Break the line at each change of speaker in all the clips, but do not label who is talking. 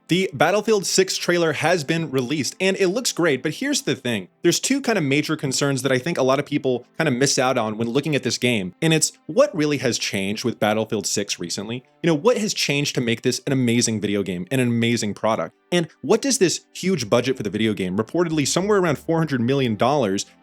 The Battlefield 6 trailer has been released and it looks great, but here's the thing. There's two kind of major concerns that I think a lot of people kind of miss out on when looking at this game. And it's what really has changed with Battlefield 6 recently? What has changed to make this an amazing video game and an amazing product? And what does this huge budget for the video game, reportedly somewhere around $400 million,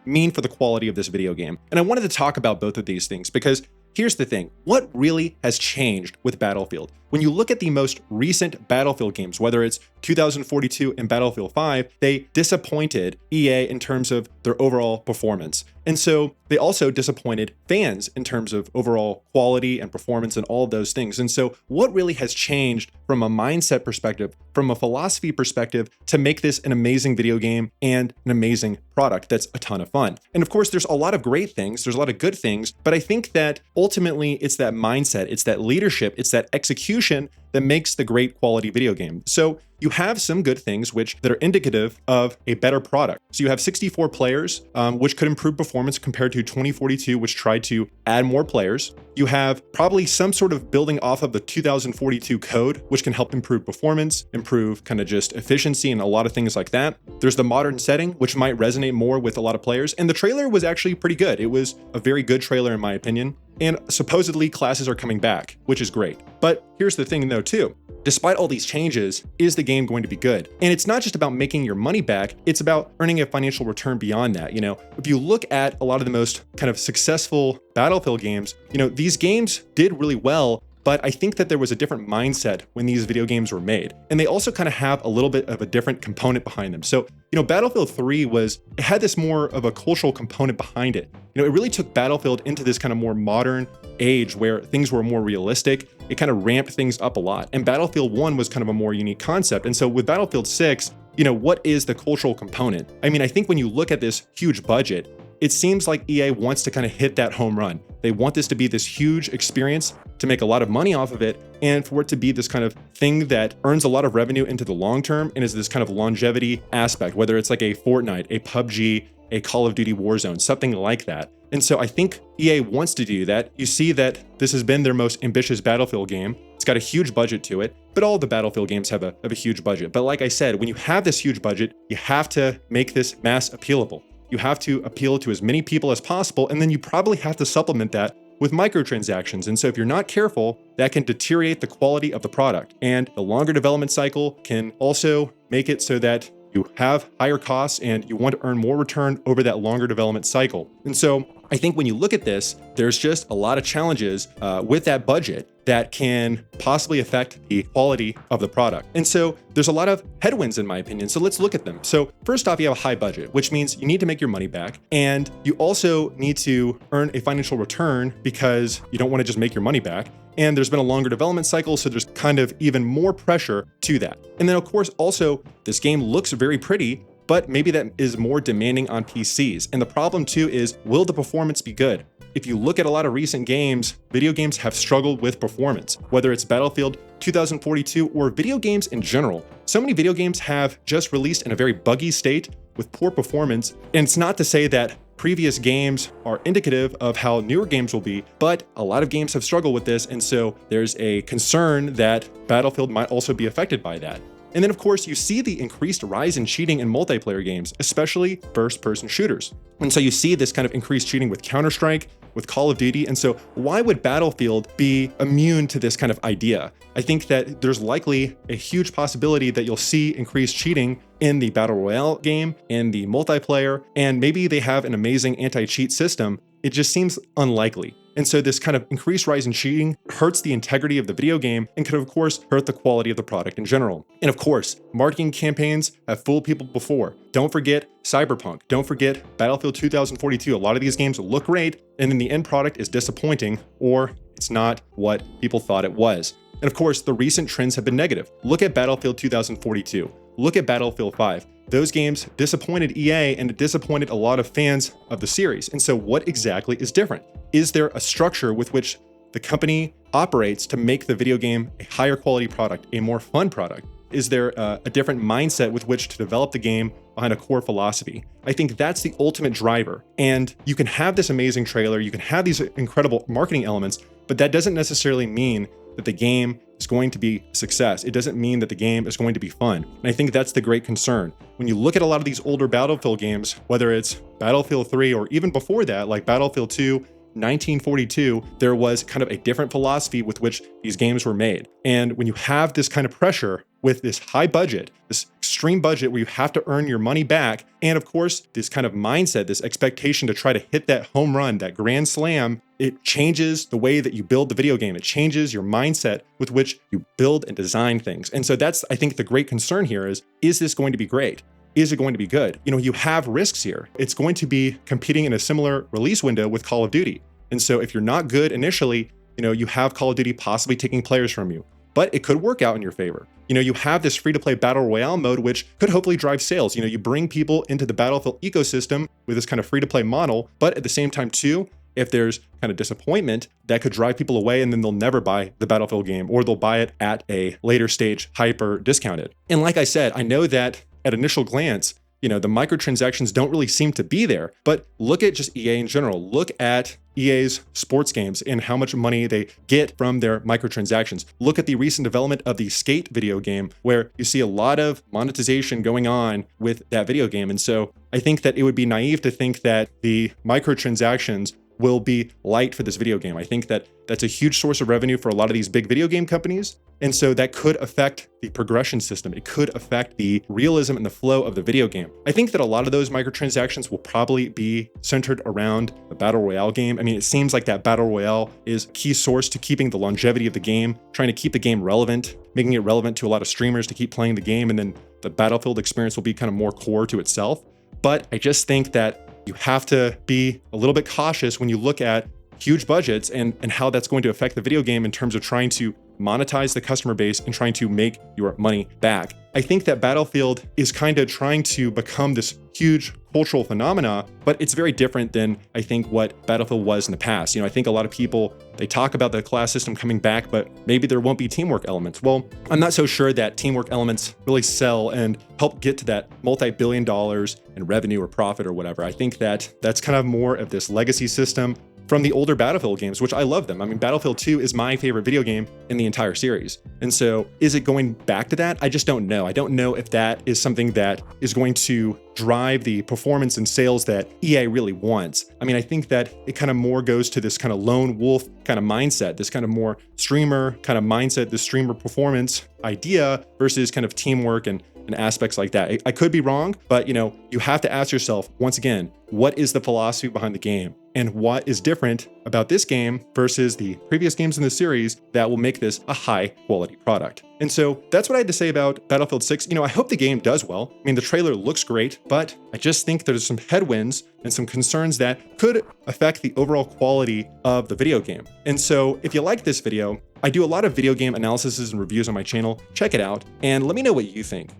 mean for the quality of this video game? And I wanted to talk about both of these things because here's the thing, what really has changed with Battlefield? When you look at the most recent Battlefield games, whether it's 2042 and Battlefield 5, they disappointed EA in terms of their overall performance. And so they also disappointed fans in terms of overall quality and performance and all of those things. And so what really has changed from a mindset perspective, from a philosophy perspective, to make this an amazing video game and an amazing product that's a ton of fun? And of course, there's a lot of great things, there's a lot of good things, but I think that ultimately it's that mindset, it's that leadership, it's that execution that makes the great quality video game. So you have some good things that are indicative of a better product. So you have 64 players, which could improve performance compared to 2042, which tried to add more players. You have probably some sort of building off of the 2042 code, which can help improve performance, improve kind of just efficiency and a lot of things like that. There's the modern setting, which might resonate more with a lot of players. And the trailer was actually pretty good. It was a very good trailer in my opinion. And supposedly classes are coming back, which is great. But here's the thing though too, despite all these changes, is the game going to be good? And it's not just about making your money back, it's about earning a financial return beyond that. If you look at a lot of the most kind of successful Battlefield games, these games did really well, but I think that there was a different mindset when these video games were made. And they also kind of have a little bit of a different component behind them. So, Battlefield 3 it had this more of a cultural component behind it. It really took Battlefield into this kind of more modern age where things were more realistic. It kind of ramped things up a lot. And Battlefield 1 was kind of a more unique concept. And so with Battlefield 6, what is the cultural component? I think when you look at this huge budget, it seems like EA wants to kind of hit that home run. They want this to be this huge experience to make a lot of money off of it and for it to be this kind of thing that earns a lot of revenue into the long term and is this kind of longevity aspect, whether it's like a Fortnite, a PUBG, a Call of Duty Warzone, something like that. And so I think EA wants to do that. You see that this has been their most ambitious Battlefield game. It's got a huge budget to it, but all the Battlefield games have a huge budget. But like I said, when you have this huge budget, you have to make this mass appealable. You have to appeal to as many people as possible, and then you probably have to supplement that with microtransactions. And so if you're not careful, that can deteriorate the quality of the product. And the longer development cycle can also make it so that you have higher costs and you want to earn more return over that longer development cycle. And so I think when you look at this, there's just a lot of challenges with that budget that can possibly affect the quality of the product. And so there's a lot of headwinds in my opinion. So let's look at them. So first off, you have a high budget, which means you need to make your money back. And you also need to earn a financial return because you don't want to just make your money back. And there's been a longer development cycle, so there's kind of even more pressure to that. And then of course, also, this game looks very pretty, but maybe that is more demanding on PCs. And the problem too is, will the performance be good? If you look at a lot of recent games, video games have struggled with performance, whether it's Battlefield 2042 or video games in general. So many video games have just released in a very buggy state with poor performance. And it's not to say that previous games are indicative of how newer games will be, but a lot of games have struggled with this. And so there's a concern that Battlefield might also be affected by that. And then of course, you see the increased rise in cheating in multiplayer games, especially first-person shooters. And so you see this kind of increased cheating with Counter-Strike, with Call of Duty. And so why would Battlefield be immune to this kind of idea? I think that there's likely a huge possibility that you'll see increased cheating in the Battle Royale game, in the multiplayer, and maybe they have an amazing anti-cheat system. It just seems unlikely. And so this kind of increased rise in cheating hurts the integrity of the video game and could of course hurt the quality of the product in general. And of course, marketing campaigns have fooled people before. Don't forget Cyberpunk. Don't forget Battlefield 2042. A lot of these games look great and then the end product is disappointing or it's not what people thought it was. And of course, the recent trends have been negative. Look at Battlefield 2042. Look at Battlefield 5. Those games disappointed EA and it disappointed a lot of fans of the series. And so what exactly is different? Is there a structure with which the company operates to make the video game a higher quality product, a more fun product? Is there a different mindset with which to develop the game behind a core philosophy? I think that's the ultimate driver. And you can have this amazing trailer, you can have these incredible marketing elements, but that doesn't necessarily mean that the game is going to be a success. It doesn't mean that the game is going to be fun. And I think that's the great concern. When you look at a lot of these older Battlefield games, whether it's Battlefield 3 or even before that, like Battlefield 2, 1942, there was kind of a different philosophy with which these games were made. And when you have this kind of pressure with this high budget, this extreme budget where you have to earn your money back, and of course, this kind of mindset, this expectation to try to hit that home run, that grand slam, it changes the way that you build the video game. It changes your mindset with which you build and design things. And so that's, I think, the great concern here is this going to be great? Is it going to be good? You know, you have risks here. It's going to be competing in a similar release window with Call of Duty. And so if you're not good initially, you know, you have Call of Duty possibly taking players from you, but it could work out in your favor. You know, you have this free-to-play battle royale mode, which could hopefully drive sales. You know, you bring people into the Battlefield ecosystem with this kind of free-to-play model, but at the same time too, if there's kind of disappointment, that could drive people away and then they'll never buy the Battlefield game, or they'll buy it at a later stage, hyper discounted. And like I said, I know that at initial glance, you know, the microtransactions don't really seem to be there, but look at just EA in general. Look at EA's sports games and how much money they get from their microtransactions. Look at the recent development of the Skate video game, where you see a lot of monetization going on with that video game. And so I think that it would be naive to think that the microtransactions will be light for this video game. I think that that's a huge source of revenue for a lot of these big video game companies. And so that could affect the progression system. It could affect the realism and the flow of the video game. I think that a lot of those microtransactions will probably be centered around the Battle Royale game. I mean, it seems like that Battle Royale is a key source to keeping the longevity of the game, trying to keep the game relevant, making it relevant to a lot of streamers to keep playing the game. And then the Battlefield experience will be kind of more core to itself. But I just think that you have to be a little bit cautious when you look at huge budgets and how that's going to affect the video game in terms of trying to monetize the customer base and trying to make your money back. I think that Battlefield is kind of trying to become this huge cultural phenomena, but it's very different than I think what Battlefield was in the past. You know, I think a lot of people, they talk about the class system coming back, but maybe there won't be teamwork elements. Well, I'm not so sure that teamwork elements really sell and help get to that multi-billion dollars in revenue or profit or whatever. I think that that's kind of more of this legacy system from the older Battlefield games, which I love them. I mean, Battlefield 2 is my favorite video game in the entire series. And so is it going back to that? I just don't know. I don't know if that is something that is going to drive the performance and sales that EA really wants. I mean, I think that it kind of more goes to this kind of lone wolf kind of mindset, this kind of more streamer kind of mindset, the streamer performance idea versus kind of teamwork and aspects like that. I could be wrong, but you know, you have to ask yourself, once again, what is the philosophy behind the game? And what is different about this game versus the previous games in the series that will make this a high quality product? And so that's what I had to say about Battlefield 6. You know, I hope the game does well. I mean, the trailer looks great, but I just think there's some headwinds and some concerns that could affect the overall quality of the video game. And so if you like this video, I do a lot of video game analyses and reviews on my channel. Check it out and let me know what you think.